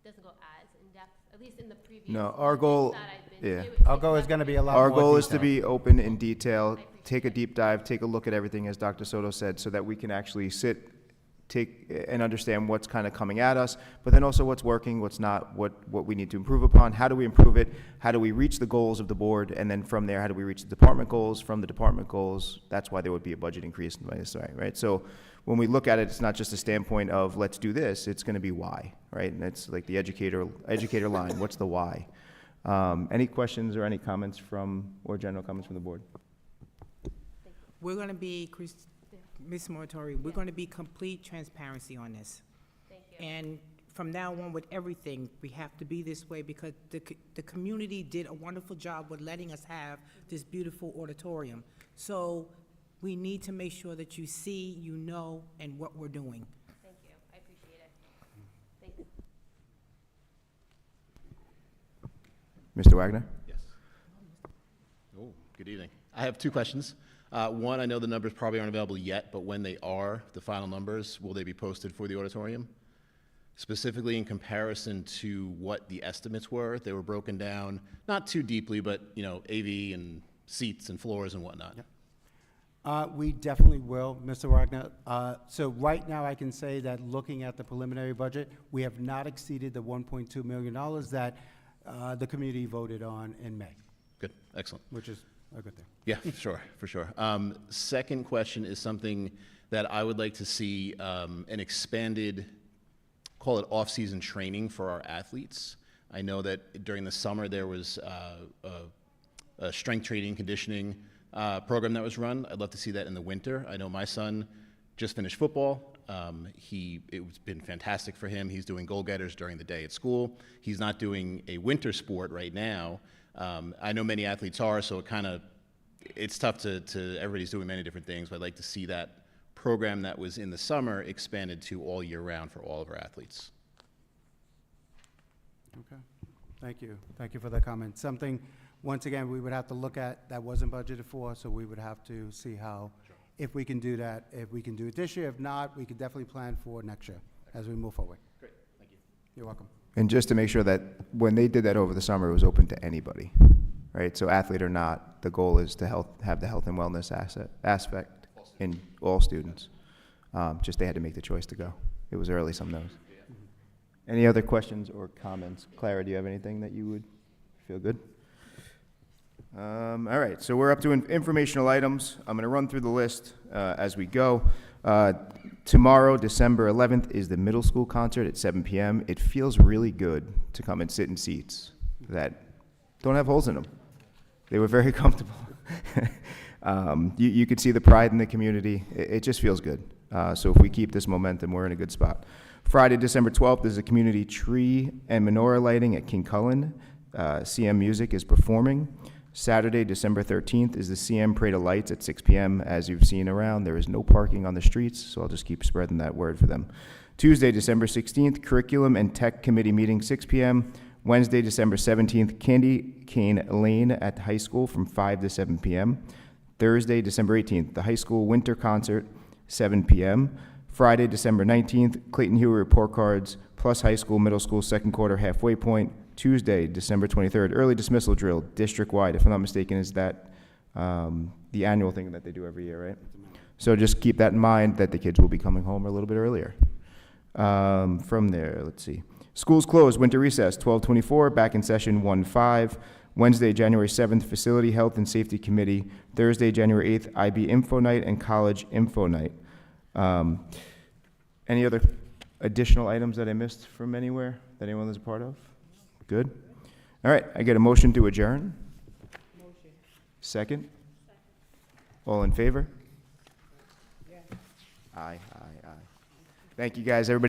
doesn't go as in depth, at least in the previous. No, our goal, that I've been yeah. to, Our goal is going to be a lot Our more goal is to detailed. be open in detail, take a deep dive, take a look at everything, as Dr. Soto said, so that we can actually take and understand what's kind of coming at us, but then also what's working, what's not, what we need to improve upon, how do we improve it, how do we reach the goals of the board, and then from there, how do we reach the department goals, from the department goals, that's why there would be a budget increase, right? So when we look at it, it's not just a standpoint of let's do this, it's going to be why, right? And it's like the educator line, what's the why? Any questions or any comments or general comments from the board? We're going to be, Ms. Moratori, we're going to be complete transparency on this. Thank you. And from now on with everything, we have to be this way because the community did a wonderful job with letting us have this beautiful auditorium. So we need to make sure that you see, you know, and what we're doing. Thank you. I appreciate it. Thanks. Mr. Wagner? Yes. Oh, good evening. I have 2 questions. One, I know the numbers probably aren't available yet, but when they are, the final numbers, will they be posted for the auditorium? Specifically in comparison to what the estimates were, they were broken down, not too deeply, but, you know, AV and seats and floors and whatnot. Yep. We definitely will, Mr. Wagner. So right now, I can say that looking at the preliminary budget, we have not exceeded the $1.2 million that the community voted on in May. Good, excellent. Which is a good thing. Yeah, for sure. Second question is something that I would like to see an expanded, call it off-season training for our athletes. I know that during the summer there was a strength training conditioning program that was run. I'd love to see that in the winter. I know my son just finished football. It's been fantastic for him. He's doing goal getters during the day at school. He's not doing a winter sport right now. I know many athletes are, so it's tough to everybody's doing many different things, but I'd like to see that program that was in the summer expanded to all year round for all of our athletes. Okay, thank you. Thank you for that comment. Something, once again, we would have to look at that wasn't budgeted for, so we would have to see how, if we can do that, if we can do it this year. If not, we could definitely plan for next year as we move forward. Great, thank you. You're welcome. And just to make sure that when they did that over the summer, it was open to anybody, right? So athlete or not, the goal is to have the health and wellness aspect in all students. Just they had to make the choice to go. It was early, some knows. Any other questions or comments? Clara, do you have anything that you would feel good? All right, so we're up to informational items. I'm going to run through the list as we go. Tomorrow, December 11th, is the middle school concert at 7 p.m. It feels really good to come and sit in seats that don't have holes in them. They were very comfortable. You could see the pride in the community. It just feels good. So if we keep this momentum, we're in a good spot. Friday, December 12th, is a community tree and menorah lighting at King Cullen. CM Music is performing. Saturday, December 13th, is the CM Parade of Lights at 6 p.m. As you've seen around, there is no parking on the streets, so I'll just keep spreading that word for them. Tuesday, December 16th, Curriculum and Tech Committee meeting, 6 p.m. Wednesday, December 17th, Candy Cane Lane at the high school from 5 to 7 p.m. Thursday, December 18th, the high school winter concert, 7 p.m. Friday, December 19th, Clayton Huey report cards, plus high school, middle school, second quarter halfway point. Tuesday, December 23rd, early dismissal drill, district-wide. If I'm not mistaken, is that the annual thing that they do every year, right? So just keep that in mind, that the kids will be coming home a little bit earlier. From there, let's see. Schools closed, winter recess, 12/24, back in session 1/5. Wednesday, January 7th, Facility Health and Safety Committee. Thursday, January 8th, IB Info Night and College Info Night. Any other additional items that I missed from anywhere that anyone was a part of? Good. All right, I get a motion to adjourn. Motion. Second? All in favor? Yeah. Aye, aye, aye. Thank you, guys. Everybody.